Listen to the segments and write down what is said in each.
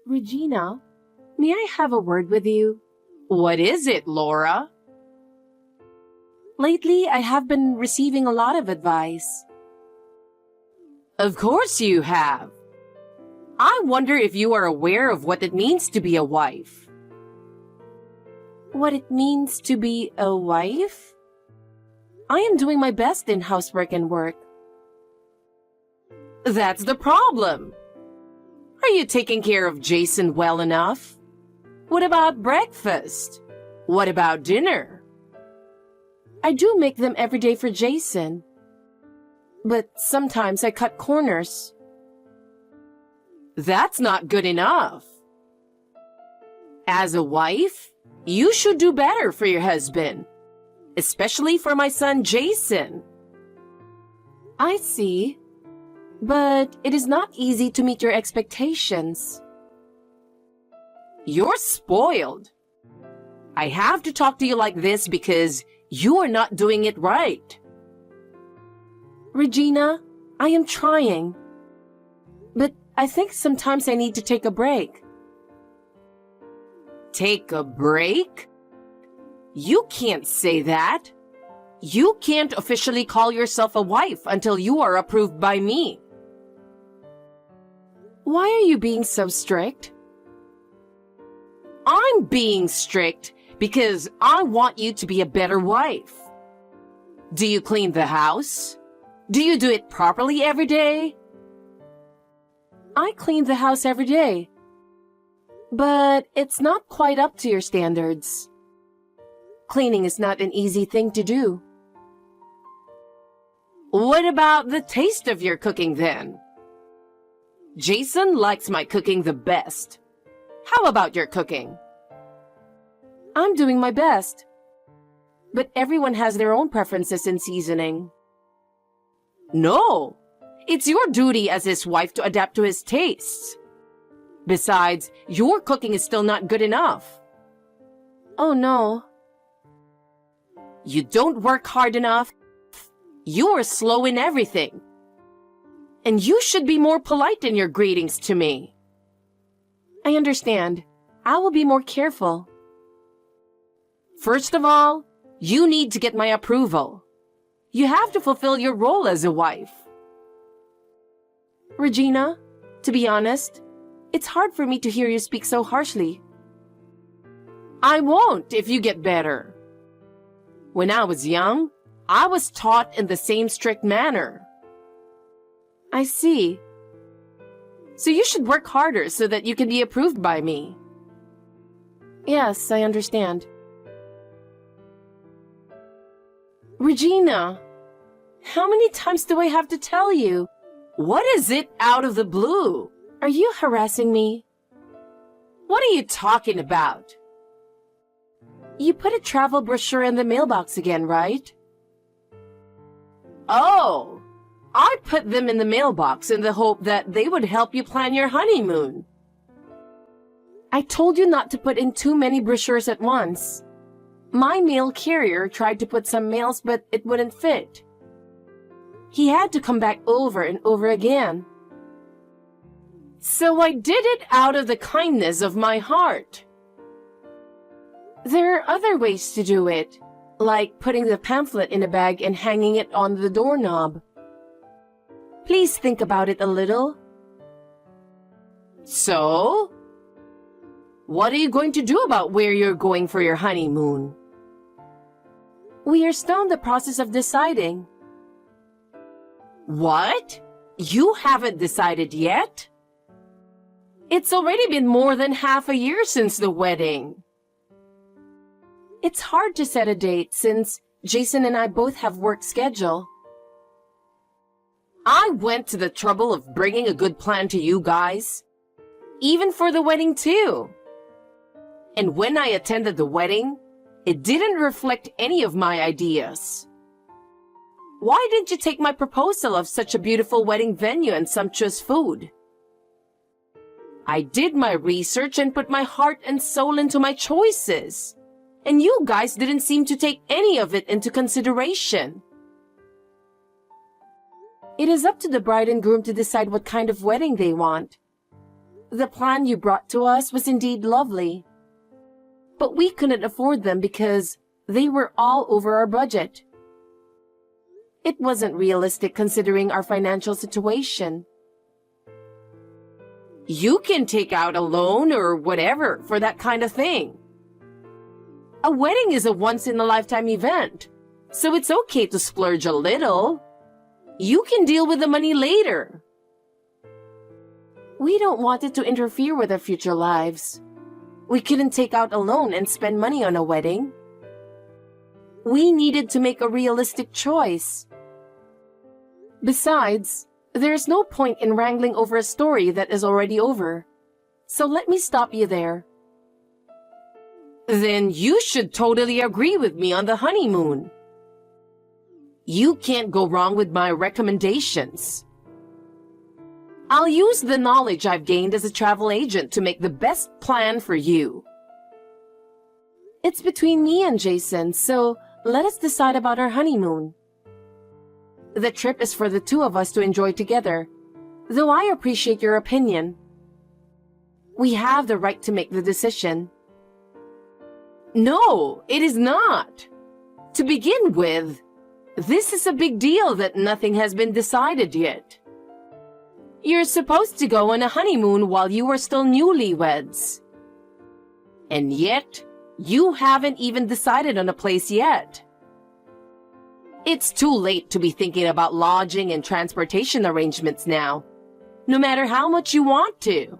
Regina, may I have a word with you? What is it, Laura? Lately, I have been receiving a lot of advice. Of course you have. I wonder if you are aware of what it means to be a wife. What it means to be a wife? I am doing my best in housework and work. That's the problem. Are you taking care of Jason well enough? What about breakfast? What about dinner? I do make them every day for Jason. But sometimes I cut corners. That's not good enough. As a wife, you should do better for your husband, especially for my son Jason. I see. But it is not easy to meet your expectations. You're spoiled. I have to talk to you like this because you are not doing it right. Regina, I am trying. But I think sometimes I need to take a break. Take a break? You can't say that. You can't officially call yourself a wife until you are approved by me. Why are you being so strict? I'm being strict because I want you to be a better wife. Do you clean the house? Do you do it properly every day? I clean the house every day. But it's not quite up to your standards. Cleaning is not an easy thing to do. What about the taste of your cooking then? Jason likes my cooking the best. How about your cooking? I'm doing my best. But everyone has their own preferences in seasoning. No, it's your duty as his wife to adapt to his tastes. Besides, your cooking is still not good enough. Oh no. You don't work hard enough. You are slow in everything. And you should be more polite in your greetings to me. I understand. I will be more careful. First of all, you need to get my approval. You have to fulfill your role as a wife. Regina, to be honest, it's hard for me to hear you speak so harshly. I won't if you get better. When I was young, I was taught in the same strict manner. I see. So you should work harder so that you can be approved by me. Yes, I understand. Regina, how many times do I have to tell you? What is it out of the blue? Are you harassing me? What are you talking about? You put a travel brochure in the mailbox again, right? Oh, I put them in the mailbox in the hope that they would help you plan your honeymoon. I told you not to put in too many brochures at once. My mail carrier tried to put some mails, but it wouldn't fit. He had to come back over and over again. So I did it out of the kindness of my heart. There are other ways to do it, like putting the pamphlet in a bag and hanging it on the doorknob. Please think about it a little. So? What are you going to do about where you're going for your honeymoon? We are still in the process of deciding. What? You haven't decided yet? It's already been more than half a year since the wedding. It's hard to set a date since Jason and I both have work schedule. I went to the trouble of bringing a good plan to you guys, even for the wedding too. And when I attended the wedding, it didn't reflect any of my ideas. Why didn't you take my proposal of such a beautiful wedding venue and sumptuous food? I did my research and put my heart and soul into my choices, and you guys didn't seem to take any of it into consideration. It is up to the bride and groom to decide what kind of wedding they want. The plan you brought to us was indeed lovely. But we couldn't afford them because they were all over our budget. It wasn't realistic considering our financial situation. You can take out a loan or whatever for that kind of thing. A wedding is a once-in-a-lifetime event, so it's okay to splurge a little. You can deal with the money later. We don't want it to interfere with our future lives. We couldn't take out a loan and spend money on a wedding. We needed to make a realistic choice. Besides, there's no point in wrangling over a story that is already over. So let me stop you there. Then you should totally agree with me on the honeymoon. You can't go wrong with my recommendations. I'll use the knowledge I've gained as a travel agent to make the best plan for you. It's between me and Jason, so let us decide about our honeymoon. The trip is for the two of us to enjoy together, though I appreciate your opinion. We have the right to make the decision. No, it is not. To begin with, this is a big deal that nothing has been decided yet. You're supposed to go on a honeymoon while you are still newlyweds. And yet, you haven't even decided on a place yet. It's too late to be thinking about lodging and transportation arrangements now, no matter how much you want to.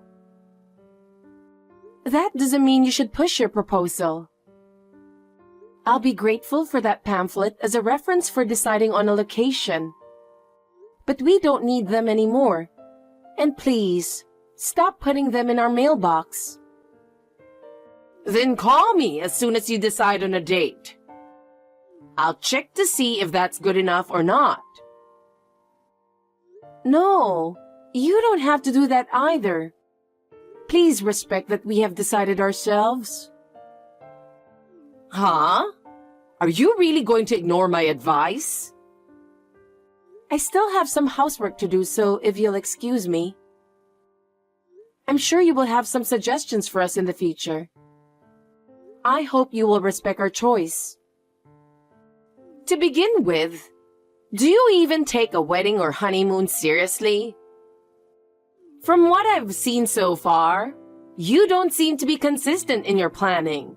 That doesn't mean you should push your proposal. I'll be grateful for that pamphlet as a reference for deciding on a location. But we don't need them anymore. And please, stop putting them in our mailbox. Then call me as soon as you decide on a date. I'll check to see if that's good enough or not. No, you don't have to do that either. Please respect that we have decided ourselves. Huh? Are you really going to ignore my advice? I still have some housework to do, so if you'll excuse me. I'm sure you will have some suggestions for us in the future. I hope you will respect our choice. To begin with, do you even take a wedding or honeymoon seriously? From what I've seen so far, you don't seem to be consistent in your planning.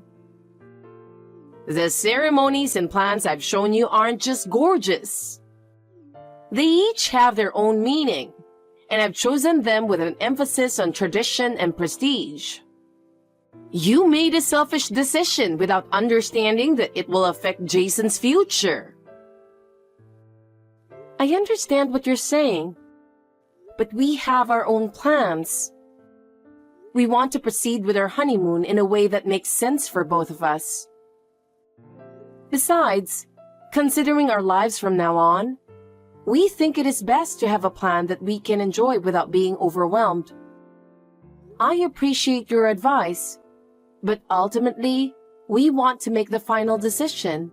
The ceremonies and plans I've shown you aren't just gorgeous. They each have their own meaning, and I've chosen them with an emphasis on tradition and prestige. You made a selfish decision without understanding that it will affect Jason's future. I understand what you're saying, but we have our own plans. We want to proceed with our honeymoon in a way that makes sense for both of us. Besides, considering our lives from now on, we think it is best to have a plan that we can enjoy without being overwhelmed. I appreciate your advice, but ultimately, we want to make the final decision.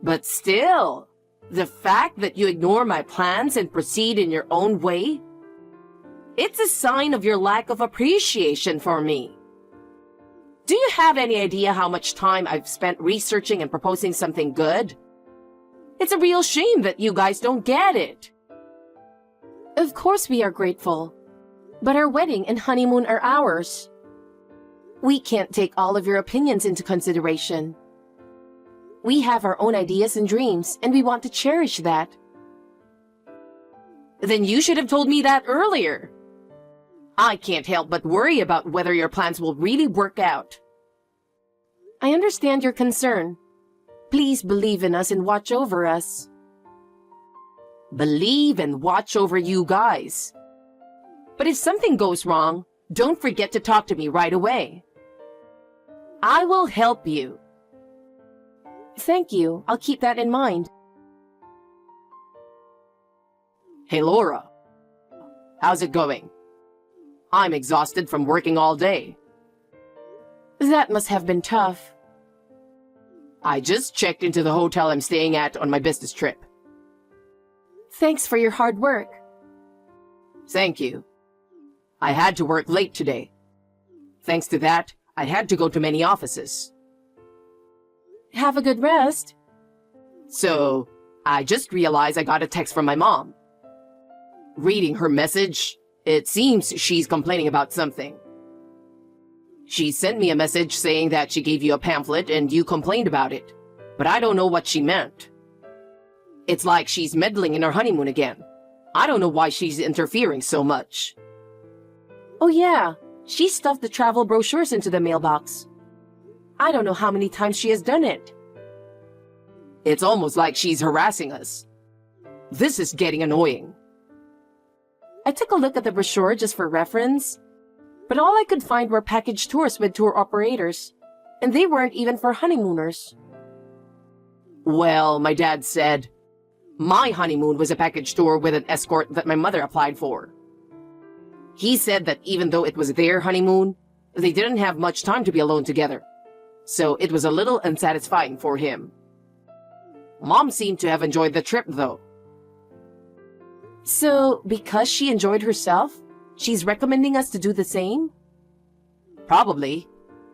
But still, the fact that you ignore my plans and proceed in your own way, it's a sign of your lack of appreciation for me. Do you have any idea how much time I've spent researching and proposing something good? It's a real shame that you guys don't get it. Of course we are grateful, but our wedding and honeymoon are ours. We can't take all of your opinions into consideration. We have our own ideas and dreams, and we want to cherish that. Then you should have told me that earlier. I can't help but worry about whether your plans will really work out. I understand your concern. Please believe in us and watch over us. Believe and watch over you guys. But if something goes wrong, don't forget to talk to me right away. I will help you. Thank you. I'll keep that in mind. Hey, Laura. How's it going? I'm exhausted from working all day. That must have been tough. I just checked into the hotel I'm staying at on my business trip. Thanks for your hard work. Thank you. I had to work late today. Thanks to that, I had to go to many offices. Have a good rest. So, I just realized I got a text from my mom. Reading her message, it seems she's complaining about something. She sent me a message saying that she gave you a pamphlet and you complained about it, but I don't know what she meant. It's like she's meddling in our honeymoon again. I don't know why she's interfering so much. Oh yeah, she stuffed the travel brochures into the mailbox. I don't know how many times she has done it. It's almost like she's harassing us. This is getting annoying. I took a look at the brochure just for reference, but all I could find were package tours with tour operators, and they weren't even for honeymooners. Well, my dad said, my honeymoon was a package tour with an escort that my mother applied for. He said that even though it was their honeymoon, they didn't have much time to be alone together, so it was a little unsatisfying for him. Mom seemed to have enjoyed the trip, though. So, because she enjoyed herself, she's recommending us to do the same? Probably.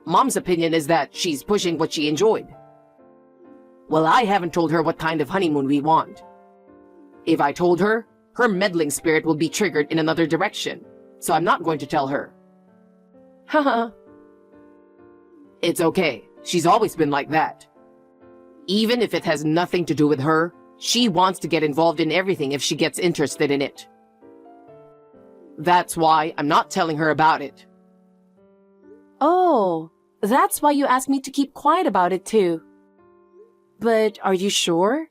Mom's opinion is that she's pushing what she enjoyed. Well, I haven't told her what kind of honeymoon we want. If I told her, her meddling spirit will be triggered in another direction, so I'm not going to tell her. Haha. It's okay. She's always been like that. Even if it has nothing to do with her, she wants to get involved in everything if she gets interested in it. That's why I'm not telling her about it. Oh, that's why you asked me to keep quiet about it too. But are you sure?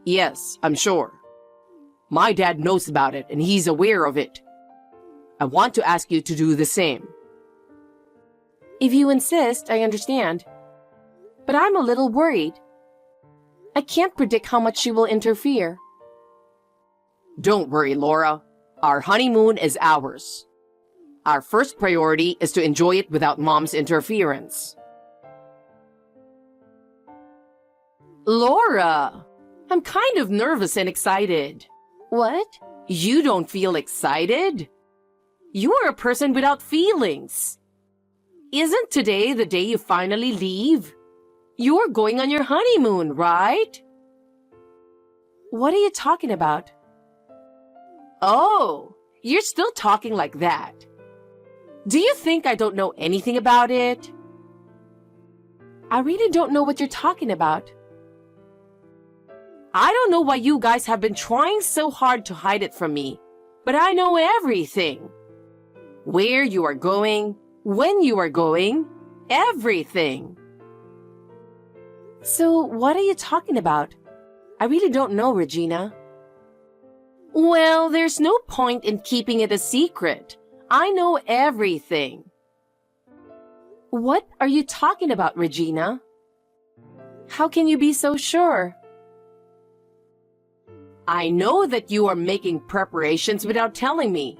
Yes, I'm sure. My dad knows about it and he's aware of it. I want to ask you to do the same. If you insist, I understand. But I'm a little worried. I can't predict how much she will interfere. Don't worry, Laura. Our honeymoon is ours. Our first priority is to enjoy it without Mom's interference. Laura, I'm kind of nervous and excited. What? You don't feel excited? You are a person without feelings. Isn't today the day you finally leave? You're going on your honeymoon, right? What are you talking about? Oh, you're still talking like that. Do you think I don't know anything about it? I really don't know what you're talking about. I don't know why you guys have been trying so hard to hide it from me, but I know everything. Where you are going, when you are going, everything. So, what are you talking about? I really don't know, Regina. Well, there's no point in keeping it a secret. I know everything. What are you talking about, Regina? How can you be so sure? I know that you are making preparations without telling me.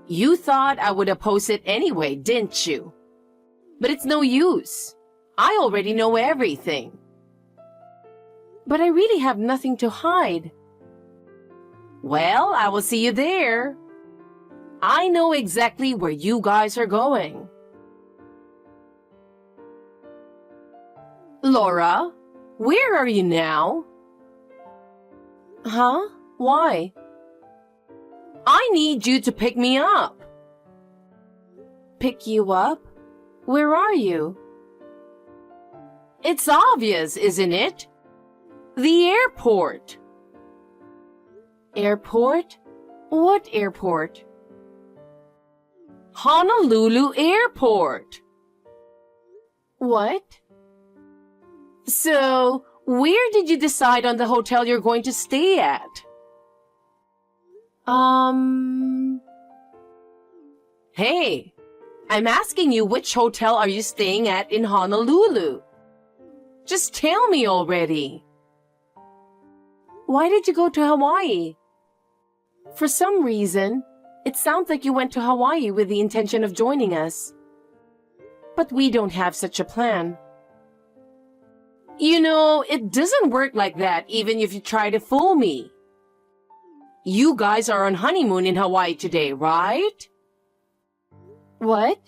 You thought I would oppose it anyway, didn't you? But it's no use. I already know everything. But I really have nothing to hide. Well, I will see you there. I know exactly where you guys are going. Laura, where are you now? Huh? Why? I need you to pick me up. Pick you up? Where are you? It's obvious, isn't it? The airport. Airport? What airport? Honolulu Airport. What? So, where did you decide on the hotel you're going to stay at? Hey, I'm asking you which hotel are you staying at in Honolulu? Just tell me already. Why did you go to Hawaii? For some reason, it sounds like you went to Hawaii with the intention of joining us. But we don't have such a plan. You know, it doesn't work like that even if you try to fool me. You guys are on honeymoon in Hawaii today, right? What?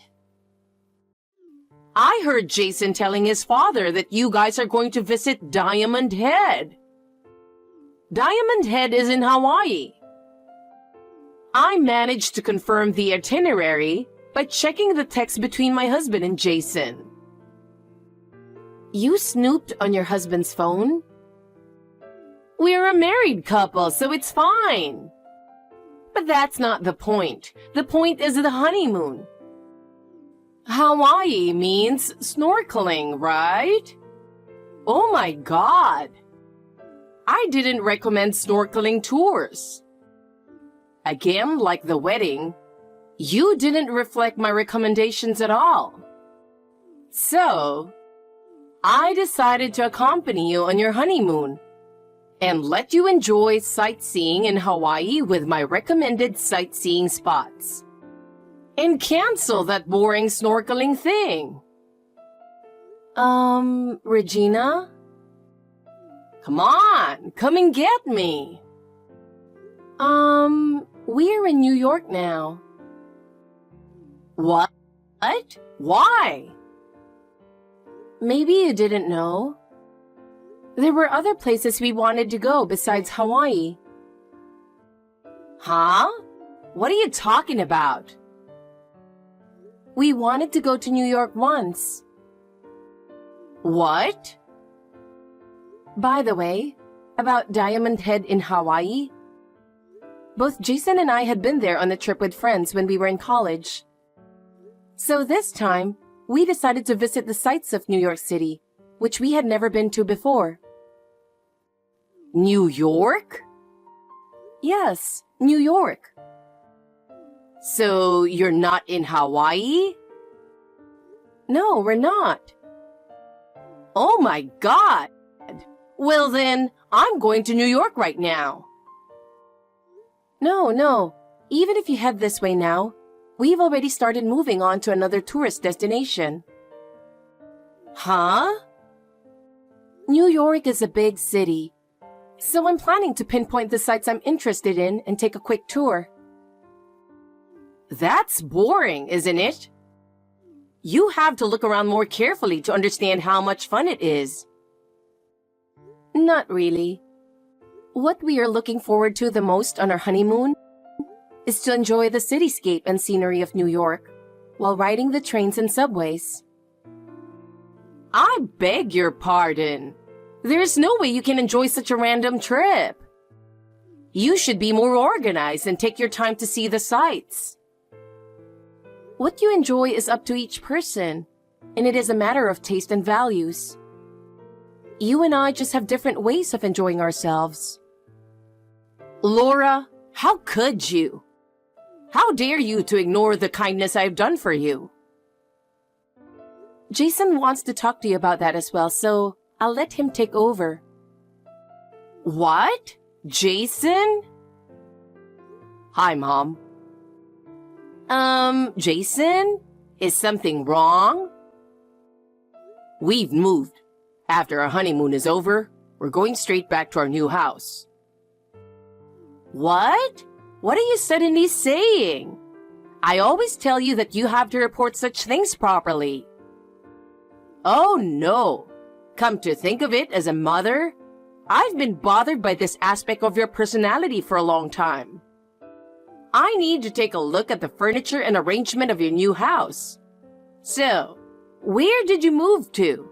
I heard Jason telling his father that you guys are going to visit Diamond Head. Diamond Head is in Hawaii. I managed to confirm the itinerary by checking the text between my husband and Jason. You snooped on your husband's phone? We're a married couple, so it's fine. But that's not the point. The point is the honeymoon. Hawaii means snorkeling, right? Oh my God. I didn't recommend snorkeling tours. Again, like the wedding, you didn't reflect my recommendations at all. So, I decided to accompany you on your honeymoon and let you enjoy sightseeing in Hawaii with my recommended sightseeing spots. And cancel that boring snorkeling thing. Regina? Come on, come and get me. We're in New York now. What? Why? Maybe you didn't know. There were other places we wanted to go besides Hawaii. Huh? What are you talking about? We wanted to go to New York once. What? By the way, about Diamond Head in Hawaii. Both Jason and I had been there on a trip with friends when we were in college. So this time, we decided to visit the sights of New York City, which we had never been to before. New York? Yes, New York. So you're not in Hawaii? No, we're not. Oh my God! Well then, I'm going to New York right now. No. Even if you head this way now, we've already started moving on to another tourist destination. Huh? New York is a big city, so I'm planning to pinpoint the sites I'm interested in and take a quick tour. That's boring, isn't it? You have to look around more carefully to understand how much fun it is. Not really. What we are looking forward to the most on our honeymoon is to enjoy the cityscape and scenery of New York while riding the trains and subways. I beg your pardon. There's no way you can enjoy such a random trip. You should be more organized and take your time to see the sights. What you enjoy is up to each person, and it is a matter of taste and values. You and I just have different ways of enjoying ourselves. Laura, how could you? How dare you to ignore the kindness I've done for you? Jason wants to talk to you about that as well, so I'll let him take over. What? Jason? Hi, Mom. Jason? Is something wrong? We've moved. After our honeymoon is over, we're going straight back to our new house. What? What are you suddenly saying? I always tell you that you have to report such things properly. Oh no. Come to think of it, as a mother, I've been bothered by this aspect of your personality for a long time. I need to take a look at the furniture and arrangement of your new house. So, where did you move to?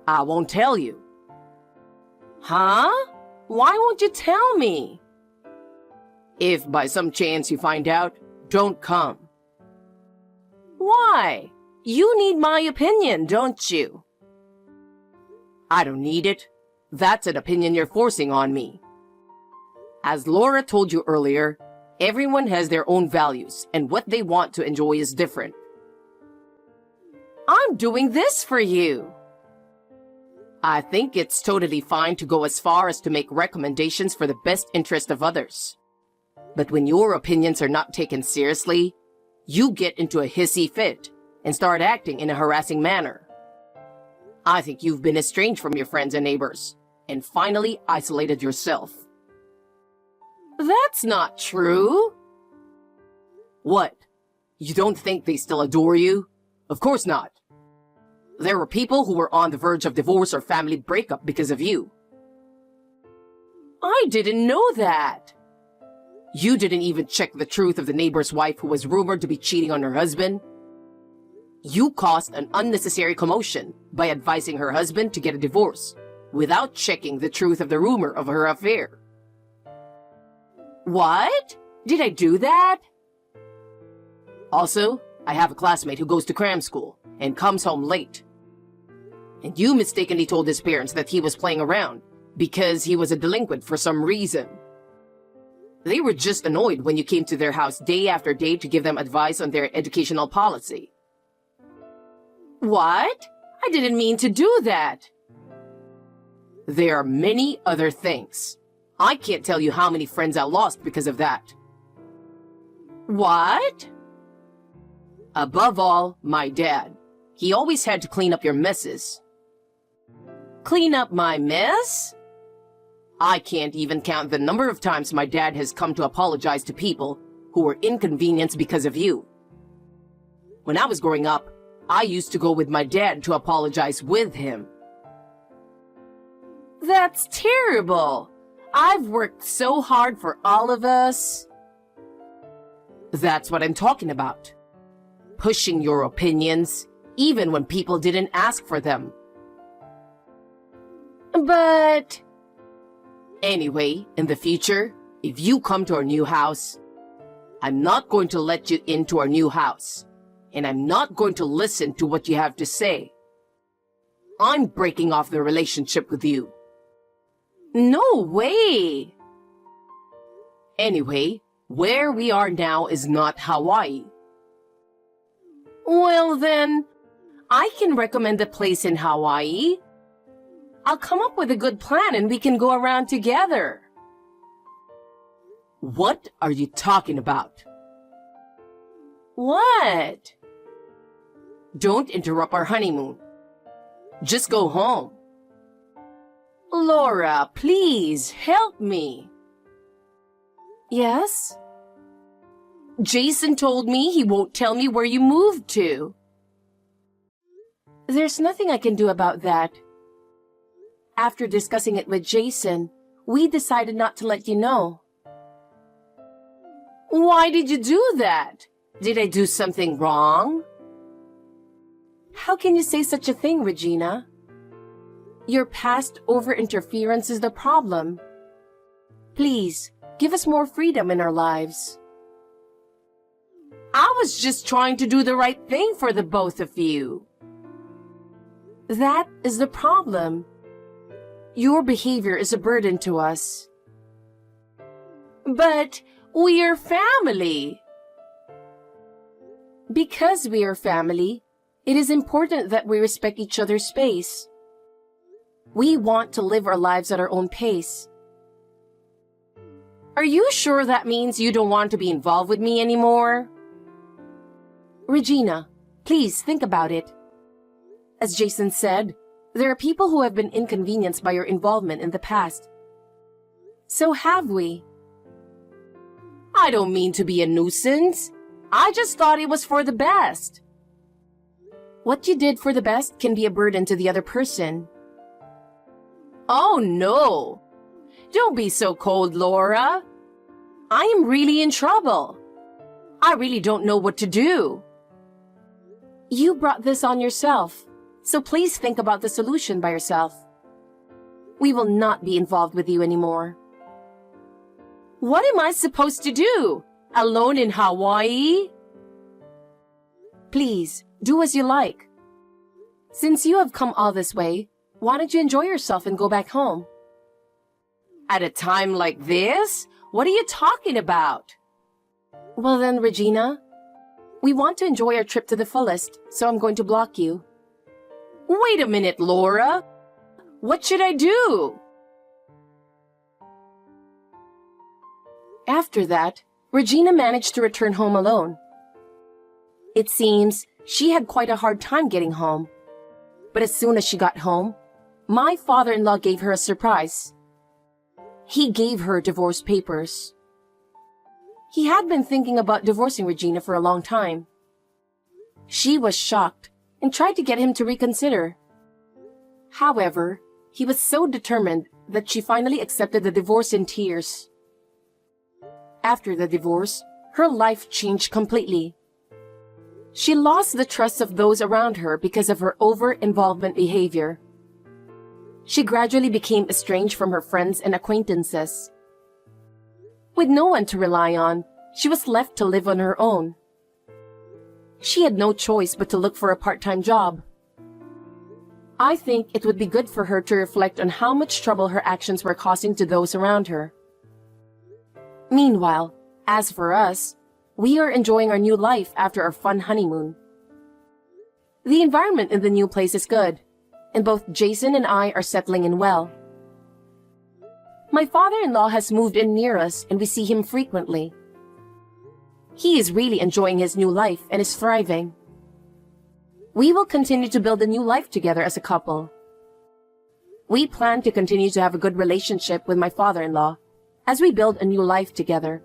I won't tell you. Huh? Why won't you tell me? If by some chance you find out, don't come. Why? You need my opinion, don't you? I don't need it. That's an opinion you're forcing on me. As Laura told you earlier, everyone has their own values, and what they want to enjoy is different. I'm doing this for you. I think it's totally fine to go as far as to make recommendations for the best interest of others. But when your opinions are not taken seriously, you get into a hissy fit and start acting in a harassing manner. I think you've been estranged from your friends and neighbors, and finally isolated yourself. That's not true. What? You don't think they still adore you? Of course not. There were people who were on the verge of divorce or family breakup because of you. I didn't know that. You didn't even check the truth of the neighbor's wife who was rumored to be cheating on her husband. You caused an unnecessary commotion by advising her husband to get a divorce without checking the truth of the rumor of her affair. What? Did I do that? Also, I have a classmate who goes to cram school and comes home late. And you mistakenly told his parents that he was playing around because he was a delinquent for some reason. They were just annoyed when you came to their house day after day to give them advice on their educational policy. What? I didn't mean to do that. There are many other things. I can't tell you how many friends I lost because of that. What? Above all, my dad. He always had to clean up your messes. Clean up my mess? I can't even count the number of times my dad has come to apologize to people who were inconvenienced because of you. When I was growing up, I used to go with my dad to apologize with him. That's terrible. I've worked so hard for all of us. That's what I'm talking about. Pushing your opinions, even when people didn't ask for them. But... Anyway, in the future, if you come to our new house, I'm not going to let you into our new house, and I'm not going to listen to what you have to say. I'm breaking off the relationship with you. No way! Anyway, where we are now is not Hawaii. Well then, I can recommend a place in Hawaii. I'll come up with a good plan and we can go around together. What are you talking about? What? Don't interrupt our honeymoon. Just go home. Laura, please help me. Yes? Jason told me he won't tell me where you moved to. There's nothing I can do about that. After discussing it with Jason, we decided not to let you know. Why did you do that? Did I do something wrong? How can you say such a thing, Regina? Your past over-interference is the problem. Please, give us more freedom in our lives. I was just trying to do the right thing for the both of you. That is the problem. Your behavior is a burden to us. But we are family. Because we are family, it is important that we respect each other's space. We want to live our lives at our own pace. Are you sure that means you don't want to be involved with me anymore? Regina, please think about it. As Jason said, there are people who have been inconvenienced by your involvement in the past. So have we. I don't mean to be a nuisance. I just thought it was for the best. What you did for the best can be a burden to the other person. Oh no! Don't be so cold, Laura. I am really in trouble. I really don't know what to do. You brought this on yourself, so please think about the solution by yourself. We will not be involved with you anymore. What am I supposed to do? Alone in Hawaii? Please, do as you like. Since you have come all this way, why don't you enjoy yourself and go back home? At a time like this? What are you talking about? Well then, Regina, we want to enjoy our trip to the fullest, so I'm going to block you. Wait a minute, Laura. What should I do? After that, Regina managed to return home alone. It seems she had quite a hard time getting home. But as soon as she got home, my father-in-law gave her a surprise. He gave her divorce papers. He had been thinking about divorcing Regina for a long time. She was shocked and tried to get him to reconsider. However, he was so determined that she finally accepted the divorce in tears. After the divorce, her life changed completely. She lost the trust of those around her because of her over-involvement behavior. She gradually became estranged from her friends and acquaintances. With no one to rely on, she was left to live on her own. She had no choice but to look for a part-time job. I think it would be good for her to reflect on how much trouble her actions were causing to those around her. Meanwhile, as for us, we are enjoying our new life after our fun honeymoon. The environment in the new place is good, and both Jason and I are settling in well. My father-in-law has moved in near us and we see him frequently. He is really enjoying his new life and is thriving. We will continue to build a new life together as a couple. We plan to continue to have a good relationship with my father-in-law as we build a new life together.